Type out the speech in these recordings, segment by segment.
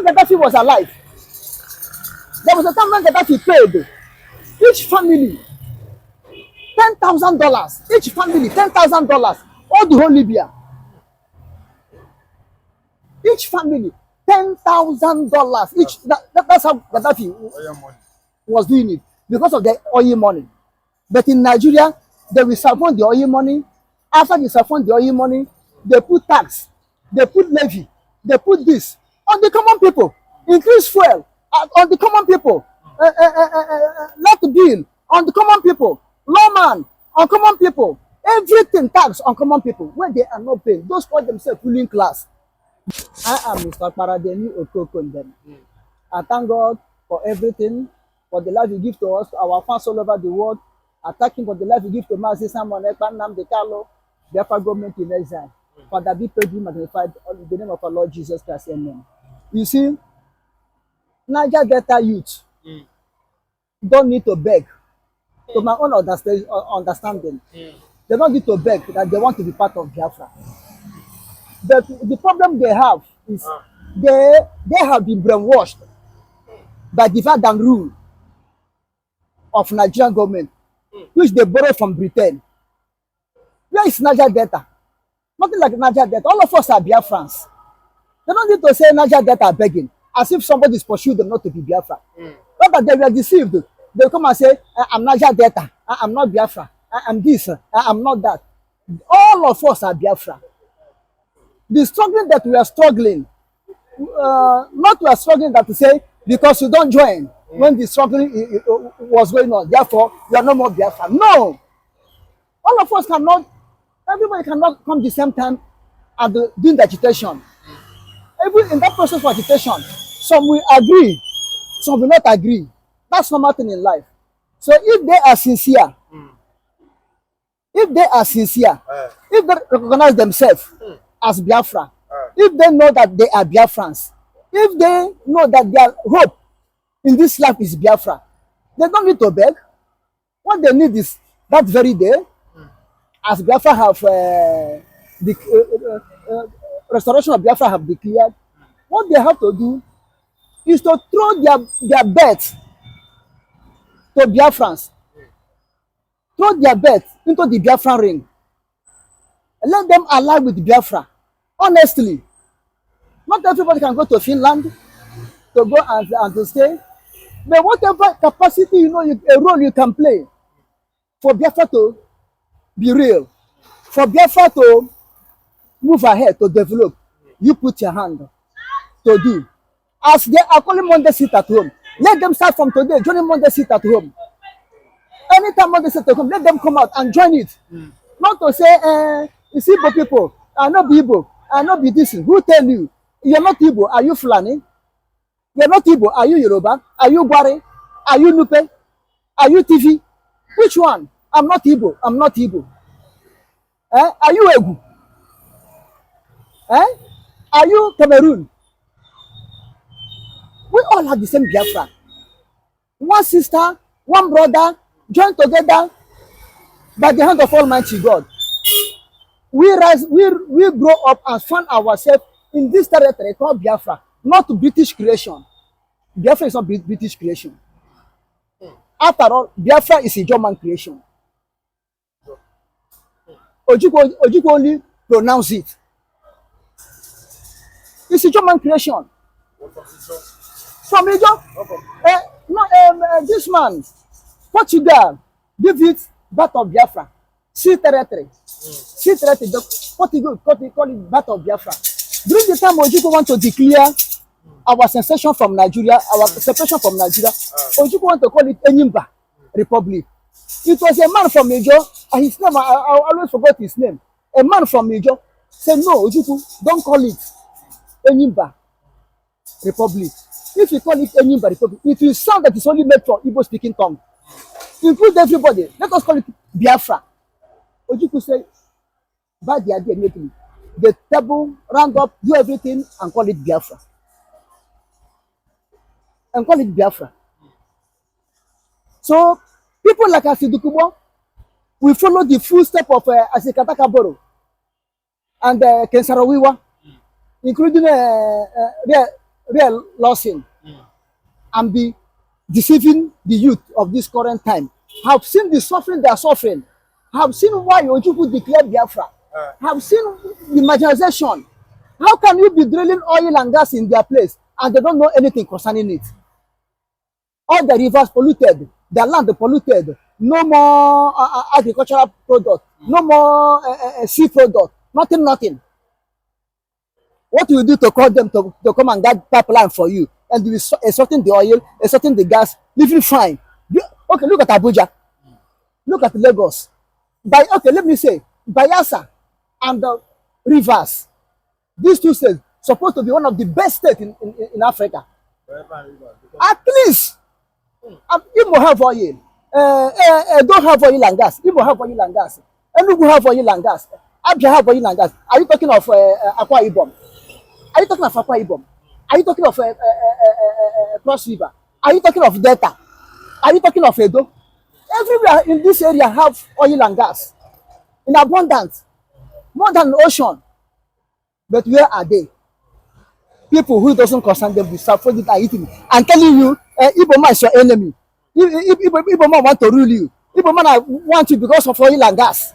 when Gaddafi was alive, there was a time when Gaddafi paid each family $10,000. Each family $10,000. All the whole Libya. Each family $10,000 each. That's how Gaddafi was doing it, because of the oil money. But in Nigeria, they will siphon the oil money. After they siphon the oil money, they put tax, they put levy, they put this on the common people. Increase fuel on the common people. Let the bill on the common people. Lawman on common people. Everything tax on common people. When they are not paying, those call themselves ruling class. I am Mr. Paradeni Okokondem. I thank God for everything, for the life you give to us, our fans all over the world. I thank Him for the life you give to Mazi Simon, ekpa, nnamdikanu, Biafra government in exile. Father, be praised, be magnified in the name of our Lord Jesus Christ. Amen. You see, Niger Delta youth don't need to beg. To my own understanding, they don't need to beg that they want to be part of Biafra. But the problem they have is they have been brainwashed by the divide and rule of Nigerian government, which they borrow from Britain. Where is Niger Delta? Nothing like Niger Delta. All of us are Biafrans. They don't need to say Niger Delta are begging, as if somebody is pursuing them not to be Biafra. Not that they were deceived. They come and say, I'm Niger Delta, I'm not Biafra, I'm this, I'm not that. All of us are Biafra. The struggling that we are struggling, not we are struggling that to say, because you don't join when the struggling was going on, therefore you are no more Biafra. No! All of us cannot, everybody cannot come the same time and doing the agitation. In that process of agitation, some will agree, some will not agree. That's normal thing in life. So if they are sincere, if they recognize themselves as Biafra, if they know that they are Biafrans, if they know that their hope in this life is Biafra, they don't need to beg. What they need is that very day, as Biafra have the restoration of Biafra have declared, what they have to do is to throw their bet to Biafrans. Throw their bet into the Biafran ring. Let them align with Biafra. Honestly, not everybody can go to Finland to go and to stay. But whatever capacity you know, a role you can play for Biafra to be real, for Biafra to move ahead, to develop, you put your hand to do. As they are calling Monday sit at home, let them start from today, joining Monday sit at home. Anytime Monday sit at home, let them come out and join it. Not to say, you see, Igbo people, I not be Igbo, I not be this. Who tell you? You're not Igbo, are you Fulani? You're not Igbo, are you Yoruba? Are you Gwari? Are you Nupe? Are you TV? Which one? I'm not Igbo, I'm not Igbo. Are you Egu? Are you Cameroon? We all have the same Biafra. One sister, one brother, joined together by the hand of Almighty God. We grow up and find ourselves in this territory called Biafra, not British creation. Biafra is not British creation. After all, Biafra is a German creation. Ojukwu only pronounce it. It's a German creation. From Niger, this man, Portugal, give it birth of Biafra. Sea territory. Sea territory. Portugal call it birth of Biafra. During the time Ojukwu want to declare our secession from Nigeria, our separation from Nigeria, Ojukwu want to call it Enyimba Republic. It was a man from Niger, and his name, I always forgot his name. A man from Niger said, no, Ojukwu, don't call it Enyimba Republic. If you call it Enyimba Republic, it will sound that it's only made for Igbo speaking tongue. Include everybody. Let us call it Biafra. Ojukwu say, buy the idea immediately. The table, round up, do everything, and call it Biafra. And call it Biafra. So, people like Dokubo, we follow the footsteps of Asikataka Boro and Kensarawiwa, including real losing and be deceiving the youth of this current time. Have seen the suffering they are suffering. Have seen why Ojukwu declared Biafra. Have seen the marginalization. How can you be drilling oil and gas in their place and they don't know anything concerning it? All the rivers polluted, the land polluted, no more agricultural product, no more sea product, nothing. What will you do to call them to come and guide pipeline for you? And you extracting the oil, extracting the gas, living fine. Okay, look at Abuja. Look at Lagos. Okay, let me say, Bayelsa and the rivers. These two states supposed to be one of the best states in Africa. At least, Igbo have oil. Don't have oil and gas. Igbo have oil and gas. Enugu have oil and gas. Abia have oil and gas. Are you talking of Akwa Ibom? Are you talking of Akwa Ibom? Are you talking of Cross River? Are you talking of Delta? Are you talking of Edo? Everywhere in this area have oil and gas in abundance, more than the ocean. But where are they? People who doesn't concern them with suffering are eating and telling you, Igbo man is your enemy. Igbo man want to rule you. Igbo man want you because of oil and gas.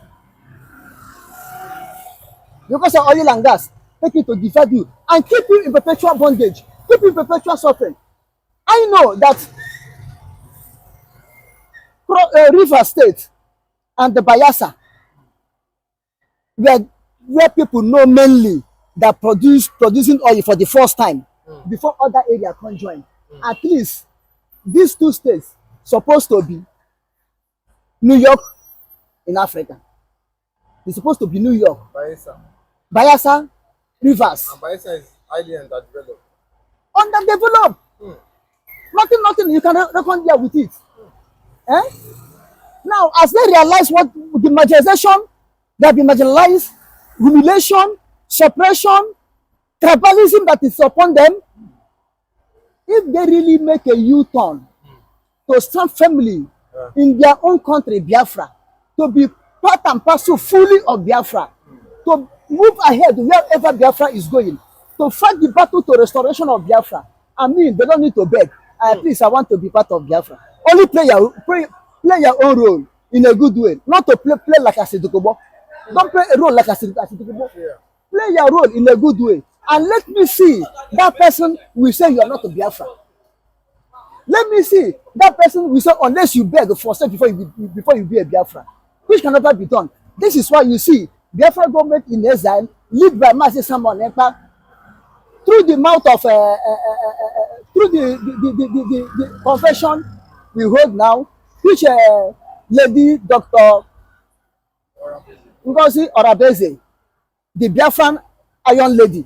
Because of oil and gas, take it to divide you and keep you in perpetual bondage, keep you in perpetual suffering. I know that River State and the Bayelsa, where people know mainly that producing oil for the first time before other areas can join. At least these two states supposed to be New York in Africa. It's supposed to be New York. Bayelsa, Rivers. And Bayelsa is highly underdeveloped. Underdeveloped. Nothing you can reckon there with it. Now, as they realize what the marginalization, they have been marginalized, humiliation, suppression, tribalism that is upon them, if they really make a U-turn to stand firmly in their own country, Biafra, to be part and parcel fully of Biafra, to move ahead wherever Biafra is going, to fight the battle to restoration of Biafra. I mean, they don't need to beg. At least I want to be part of Biafra. Only play your own role in a good way, not to play like a Dokubo. Don't play a role like a Dokubo. Play your role in a good way, and let me see that person will say you are not a Biafra. Let me see that person will say unless you beg for stuff before you be a Biafra, which can never be done. This is why you see Biafra government in exile, led by Mazi Simon Ekpa, through the mouth of through the confession we hold now, which Lady Dr. Ngozi Orabeze, the Biafran Iron Lady,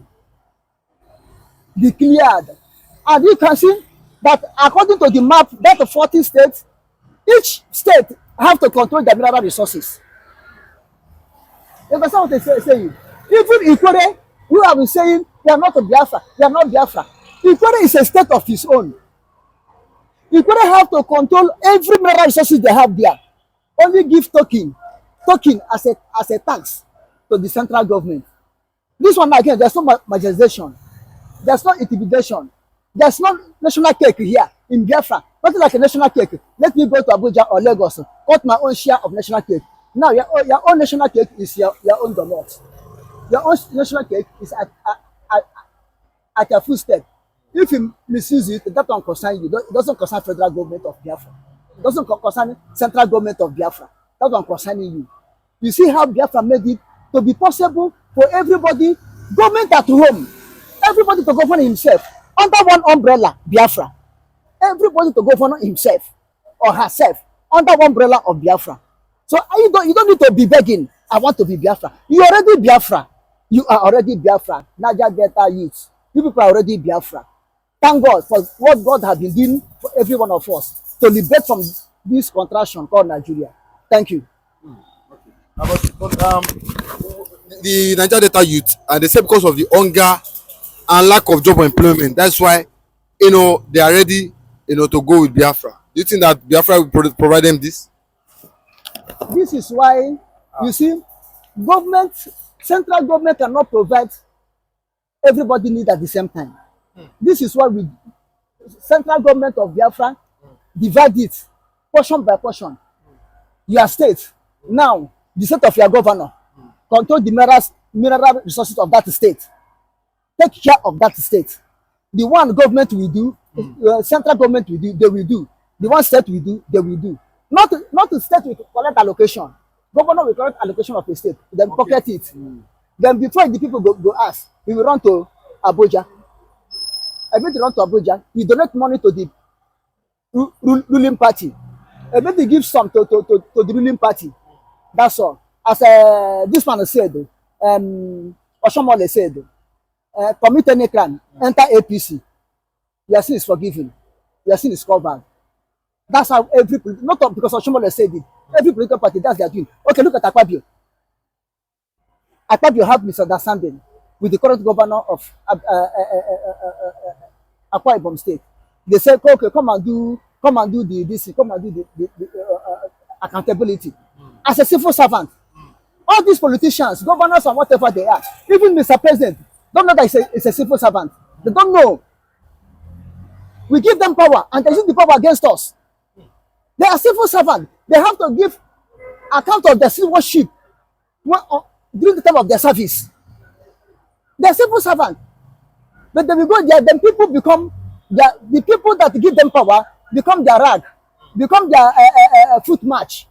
declared. And you can see that according to the map, that 40 states, each state have to control their mineral resources. You understand what they say? Even Ikwere, who have been saying they are not a Biafra, they are not Biafra. Ikwere is a state of his own. Ikwere have to control every mineral resources they have there. Only give token as a tax to the central government. This one again, there's no marginalization, there's no intimidation, there's no national cake here in Biafra. Nothing like a national cake. Let me go to Abuja or Lagos, cut my own share of national cake. Now your own national cake is your own donut. Your own national cake is at your footstep. If you misuse it, that don't concern you. It doesn't concern federal government of Biafra. It doesn't concern central government of Biafra. That don't concern you. You see how Biafra made it to be possible for everybody, government at home, everybody to govern himself under one umbrella, Biafra. Everybody to govern himself or herself under one umbrella of Biafra. So you don't need to be begging, I want to be Biafra. You already Biafra. You are already Biafra. Niger Delta youths. You people are already Biafra. Thank God for what God has been doing for every one of us to liberate from this contraction called Nigeria. Thank you. The Niger Delta youth, they say because of the hunger and lack of job employment, that's why they are ready to go with Biafra. Do you think that Biafra will provide them this? This is why you see central government cannot provide everybody need at the same time. This is why we central government of Biafra divide it portion by portion. Your state now, the state of your governor control the mineral resources of that state. Take care of that state. The one government will do, central government will do, they will do. The one state will do, they will do. Not the state will collect allocation. Governor will collect allocation of a state, then pocket it. Then before the people go ask, we will run to Abuja. Every run to Abuja, we donate money to the ruling party. Everybody give some to the ruling party. That's all. As this man said, Oshomole said, commit any crime, enter APC. Your sin is forgiven. Your sin is covered. That's how every not because Oshomole said it. Every political party, that's their doing. Okay, look at Akpabio. Akpabio have misunderstanding with the current governor of Akwa Ibom State. They say, okay, come and do the accountability. As a civil servant, all these politicians, governors and whatever they are, even Mr. President, don't know that it's a civil servant. They don't know. We give them power and they use the power against us. They are civil servants. They have to give account of their citizenship during the time of their service. They are civil servants. But they will go there, then people become the people that give them power become their rag, become their foot match.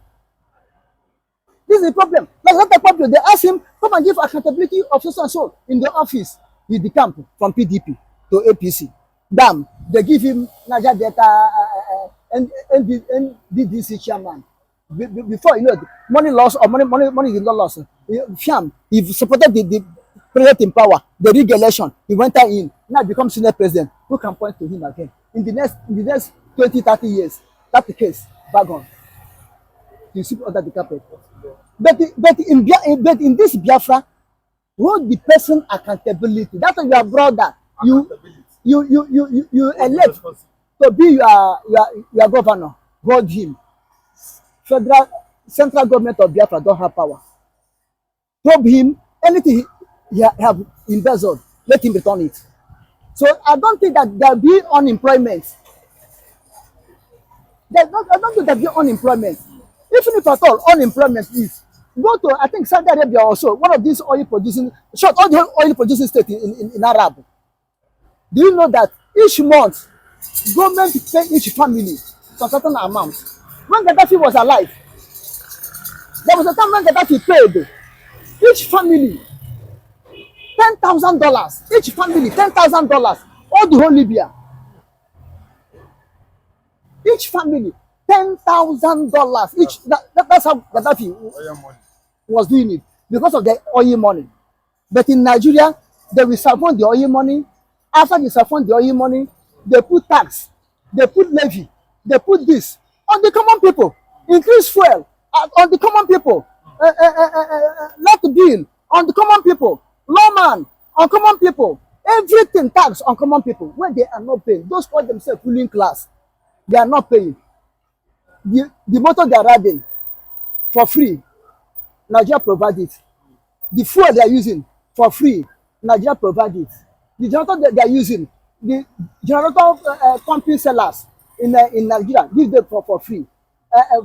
This is the problem. Like that the problem. They ask him, come and give accountability of so and so in the office. He decamp from PDP to APC. Damn, they give him Niger data and NDDC chairman. Before you know, money loss or money is not lost. He supported the president in power, the re-election. He went in. Now become senior president. Who can point to him again? In the next 20, 30 years, that's the case. Back on. You see under the carpet. But in this Biafra, hold the person accountability. That's why your brother, you elect to be your governor. Hold him. Central government of Biafra don't have power. Probe him, anything he have embezzled, let him return it. So I don't think that there will be unemployment. I don't think there will be unemployment. Even if at all unemployment is, go to, I think, Saudi Arabia also, one of these oil producing, all the oil producing states in Arab. Do you know that each month, government pay each family some certain amount? When Gaddafi was alive, there was a time when Gaddafi paid each family $10,000. Each family $10,000. All the whole Libya. Each family $10,000 each. That's how Gaddafi was doing it because of the oil money. But in Nigeria, they will siphon the oil money. After they siphon the oil money, they put tax, they put levy, they put this on the common people. Increase fuel on the common people. Let bill on the common people. Lawman on common people. Everything tax on common people. When they are not paying, those call themselves ruling class, they are not paying. The motor they are riding for free, Nigeria provide it. The fuel they are using for free, Nigeria provide it. The generator they are using, the generator company sellers in Nigeria give them for free.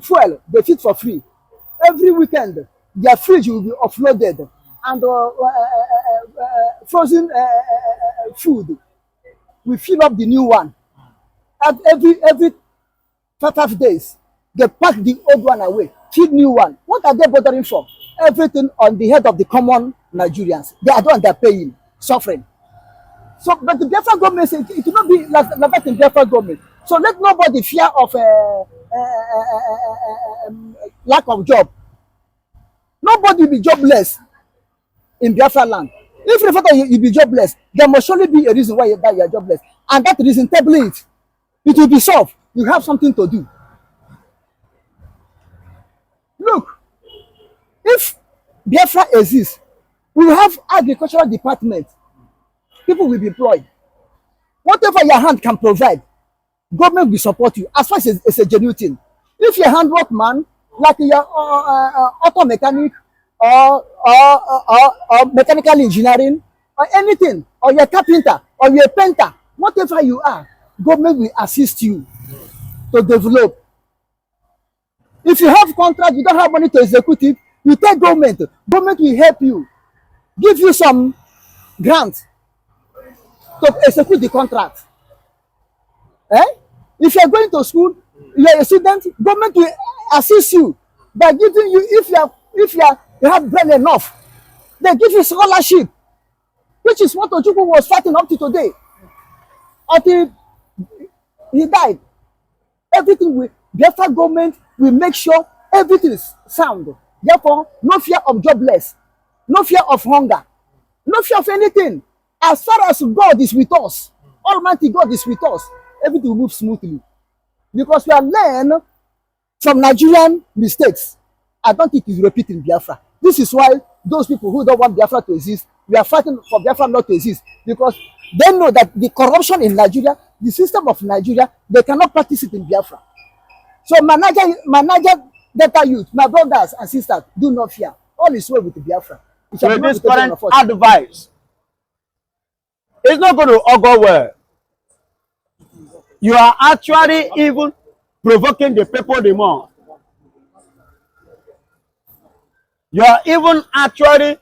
Fuel they fit for free. Every weekend their fridge will be offloaded and frozen food. We fill up the new one. Every 5 days, they pack the old one away, feed new one. What are they bothering for? Everything on the head of the common Nigerians. They are the ones that are paying, suffering. So, but the Biafra government says it will not be like that in Biafra government. So let nobody fear of lack of job. Nobody will be jobless in Biafra land. If you thought you be jobless, there must surely be a reason why you are jobless. And that reason, table it. It will be solved. You have something to do. Look, if Biafra exists, we will have agricultural department. People will be employed. Whatever your hand can provide, government will support you as far as it's a genuine thing. If you're a handwork man, like your auto mechanic or mechanical engineering or anything, or you're a carpenter or you're a painter, Whatever you are, government will assist you to develop. If you have contract, you don't have money to execute it, you take government. Government will help you, give you some grant to execute the contract. Eh? If you are going to school, you are a student, government will assist you by giving you, you have brain enough, they give you scholarship, which is what Ojukwu was fighting up to today. Until he died. Everything will, Biafra government will make sure everything is sound. Therefore, no fear of jobless, no fear of hunger, no fear of anything. As far as God is with us, Almighty God is with us, everything will move smoothly. Because we have learned from Nigerian mistakes. I don't think it's repeating Biafra. This is why those people who don't want Biafra to exist, we are fighting for Biafra not to exist. Because they know that the corruption in Nigeria, the system of Nigeria, they cannot practice it in Biafra. So my Niger Delta youth, my brothers and sisters, do not fear. All is well with Biafra. So this current advice, it's not going to augur well. You are actually even provoking the people the more. You are even actually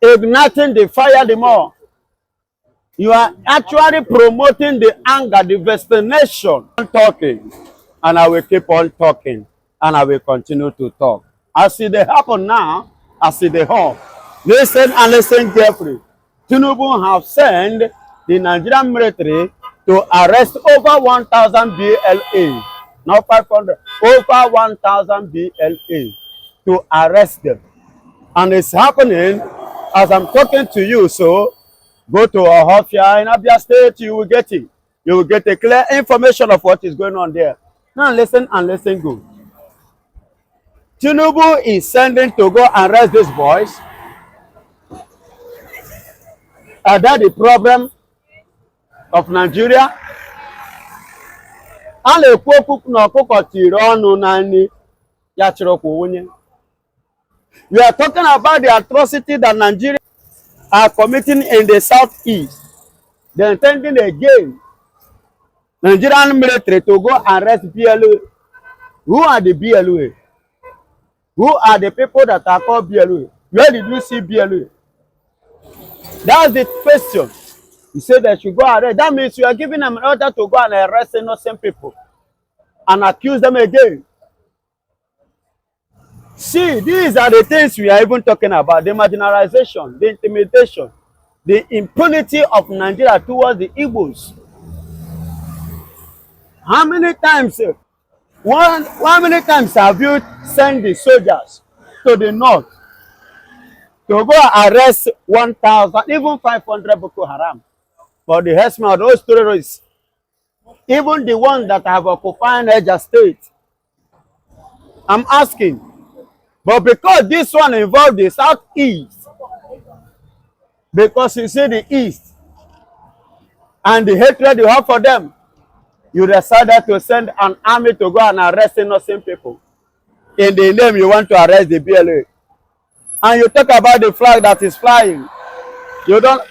igniting the fire the more. You are actually promoting the anger, the vaccination. I'm talking, and I will keep on talking, and I will continue to talk. As it happen now, as it happen, listen and listen carefully. Tinubu have sent the Nigerian military to arrest over 1,000 BLA, not 500, over 1,000 BLA to arrest them. And it's happening as I'm talking to you. So go to Ohofia in Abia State, you will get it. You will get a clear information of what is going on there. Now listen and listen good. Tinubu is sending to go arrest these boys. Are that the problem of Nigeria? You are talking about the atrocity that Nigeria are committing in the southeast. They are intending again Nigerian military to go arrest BLA. Who are the BLA? Who are the people that are called BLA? Where did you see BLA? That's the question. You say that you go arrest. That means you are giving them an order to go and arrest innocent people and accuse them again. See, these are the things we are even talking about. The marginalization, the intimidation, the impunity of Nigeria towards the Igbos. How many times have you sent the soldiers to the north to go arrest 1,000, even 500 Boko Haram? For the herdsmen of those terrorists, even the ones that have occupied Niger State. I'm asking, but because this one involved the southeast, because you see the east and the hatred you have for them, you decided to send an army to go and arrest innocent people. In the name you want to arrest the BLA. And you talk about the flag that is flying. You don't.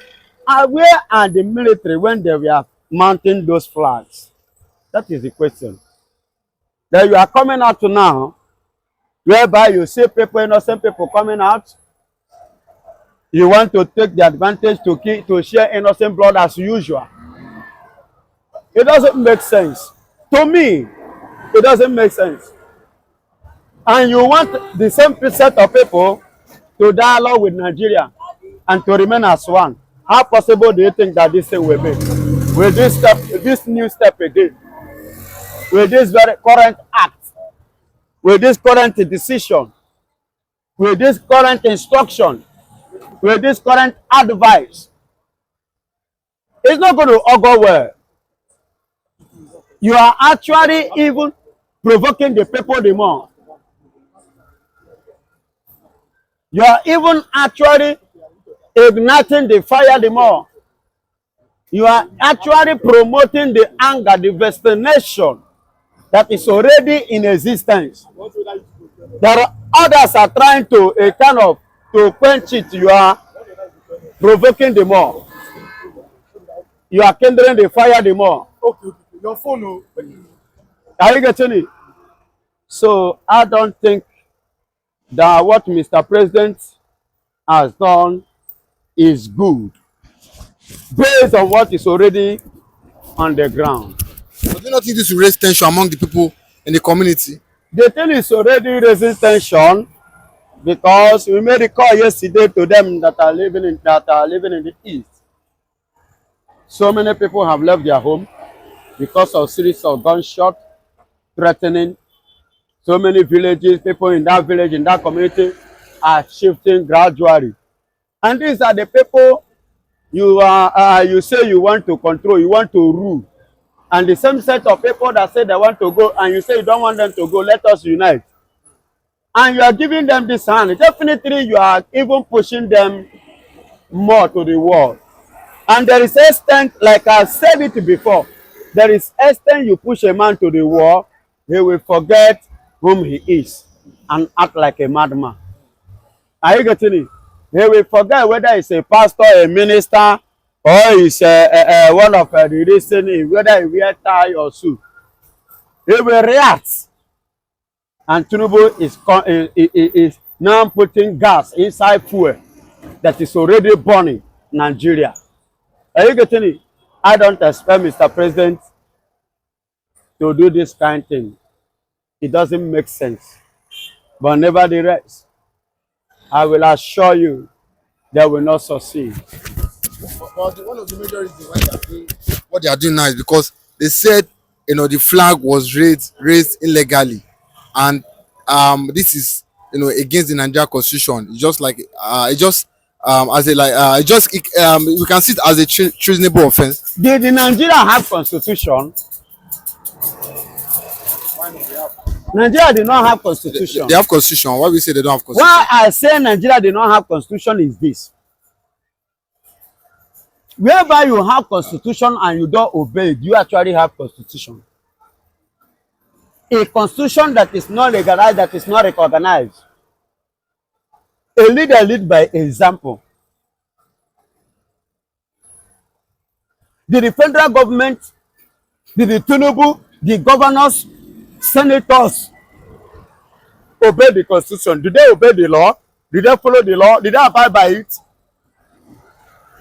Where are the military when they were mounting those flags? That is the question. That you are coming out to now, whereby you see people, innocent people coming out. You want to take the advantage to share innocent blood as usual. It doesn't make sense. To me, it doesn't make sense. And you want the same set of people to dialogue with Nigeria and to remain as one. How possible do you think that this thing will be? With this step, this new step again, with this very current act, with this current decision, with this current instruction, with this current advice, it's not going to augur well. You are actually even provoking the people the more. You are even actually igniting the fire the more. You are actually promoting the anger, the vaccination that is already in existence. There are others are trying to to quench it. You are provoking the more. you are kindling the fire the more. Okay. Your phone, oh. Are you getting it? So I don't think that what Mr. President has done is good based on what is already on the ground. But do you not think this will raise tension among the people in the community? The thing is already raising tension because we made a call yesterday to them that are living in the east. So many people have left their home because of series of gunshot threatening. So many villages, people in that village, in that community are shifting gradually. And these are the people you say you want to control, you want to rule. And the same set of people that say they want to go and you say you don't want them to go, let us unite. And you are giving them this hand. Definitely you are even pushing them more to the wall. And there is extent, like I said it before, there is extent you push a man to the wall, he will forget whom he is and act like a madman. Are you getting it? He will forget whether he's a pastor, a minister, or he's one of the listening, whether he wear tie or suit. He will react. And Tinubu is now putting gas inside fuel that is already burning Nigeria. Are you getting it? I don't expect Mr. President to do this kind of thing. It doesn't make sense. But nevertheless, I will assure you they will not succeed. But one of the major reasons why they are doing what they are doing now is because they said, the flag was raised illegally, and this is, against the Nigerian constitution. It's just like we can see it as a treasonable offense. Did Nigeria have constitution? Nigeria did not have constitution. They have constitution. Why we say they don't have constitution? Why I say Nigeria did not have constitution is this. Wherever you have constitution and you don't obey it, you actually have constitution. A constitution that is not legalized, that is not recognized. A leader lead by example. Did the federal government, did the Tinubu, the governors, senators obey the constitution? Did they obey the law? Did they follow the law? Did they abide by it?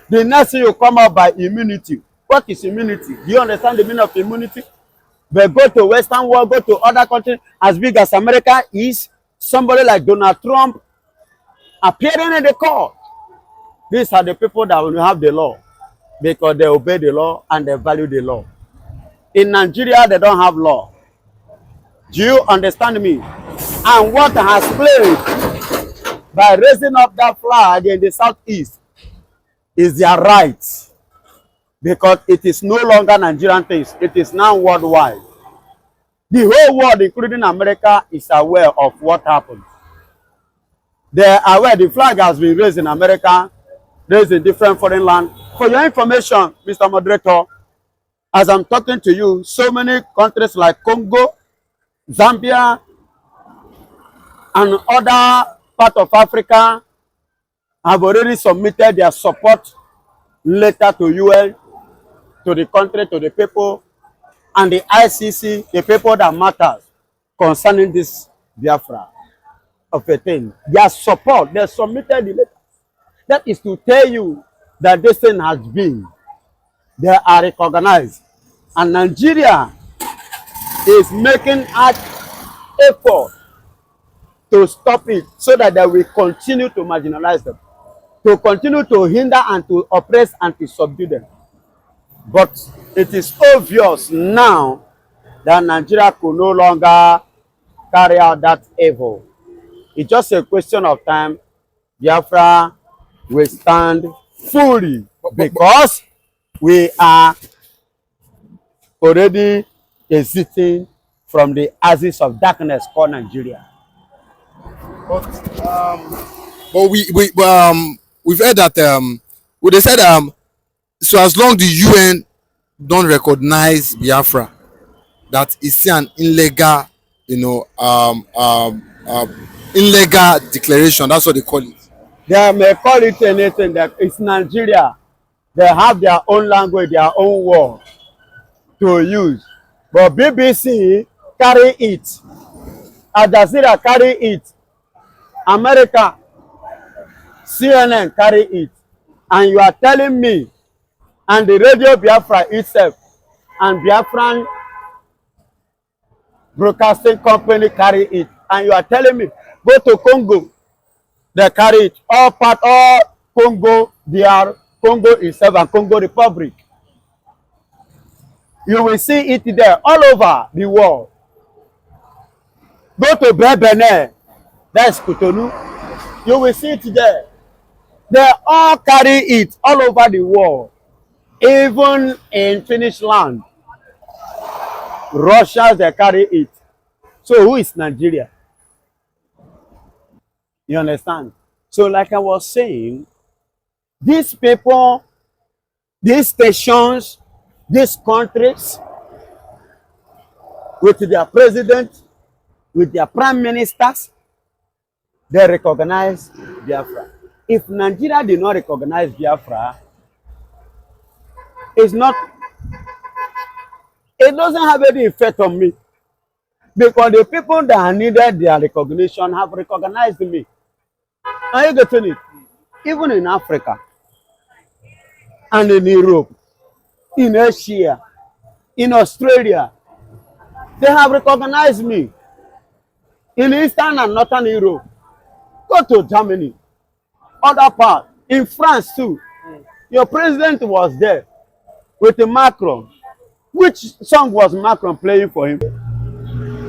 The next thing you come out by immunity. What is immunity? Do you understand the meaning of immunity? But go to Western world, go to other countries as big as America is, somebody like Donald Trump appearing in the court. These are the people that will have the law because they obey the law and they value the law. In Nigeria, they don't have law. Do you understand me? And what has played by raising up that flag in the southeast is their right, because it is no longer Nigerian things. It is now worldwide. The whole world, including America, is aware of what happened. They are aware the flag has been raised in America, raised in different foreign lands. For your information, Mr. Moderator, as I'm talking to you, so many countries like Congo, Zambia, and other parts of Africa have already submitted their support letter to UN, to the country, to the people, and the ICC, the people that matters concerning this Biafra of a thing. Their support, they submitted the letter. That is to tell you that this thing has been. They are recognized. And Nigeria is making an effort to stop it so that they will continue to marginalize them, to continue to hinder and to oppress and to subdue them. But it is obvious now that Nigeria could no longer carry out that evil. It's just a question of time. Biafra will stand fully because we are already exiting from the axis of darkness called Nigeria. But we've heard that they said so as long the UN don't recognize Biafra, that is an illegal, illegal declaration. That's what they call it. They may call it anything. That it's Nigeria. They have their own language, their own word to use. But BBC carry it. Al Jazeera carry it. America, CNN carry it. And you are telling me, and the Radio Biafra itself, and Biafran Broadcasting Company carry it. And you are telling me, go to Congo, they carry it. All Congo, Congo itself and Congo Republic. You will see it there all over the world. Go to Benin, that's Cotonou. You will see it there. They all carry it all over the world. Even in Finland, Russia, they carry it. So who is Nigeria? You understand? So like I was saying, these people, these stations, these countries, with their president, with their prime ministers, they recognize Biafra. If Nigeria did not recognize Biafra, it doesn't have any effect on me. Because the people that needed their recognition have recognized me. Are you getting it? Even in Africa, and in Europe, in Asia, in Australia, they have recognized me. In Eastern and Northern Europe, go to Germany, other part, in France too. Your president was there with Macron. Which song was Macron playing for him?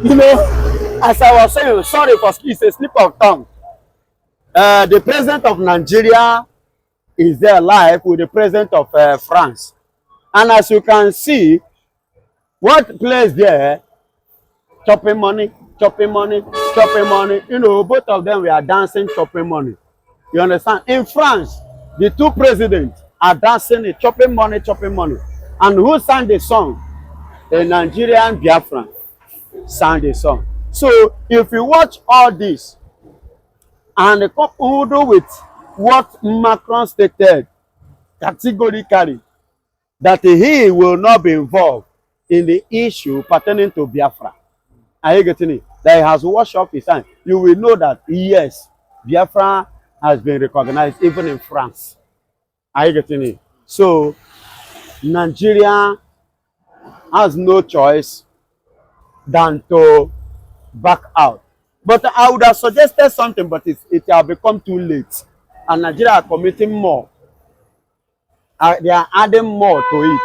You know, as I was saying, sorry for it's a slip of tongue. The president of Nigeria is there live with the president of France. And as you can see, what plays there, chopping money, chopping money, chopping money. You know, both of them were dancing, chopping money. You understand? In France, the two presidents are dancing, chopping money, chopping money. And who sang the song? A Nigerian Biafran sang the song. So if you watch all this, and coupled with what Macron stated categorically, that he will not be involved in the issue pertaining to Biafra. Are you getting it? That he has washed off his hand. You will know that, yes, Biafra has been recognized even in France. Are you getting it? So, Nigeria has no choice than to back out. But I would have suggested something, but it has become too late. And Nigeria are committing more. They are adding more to it.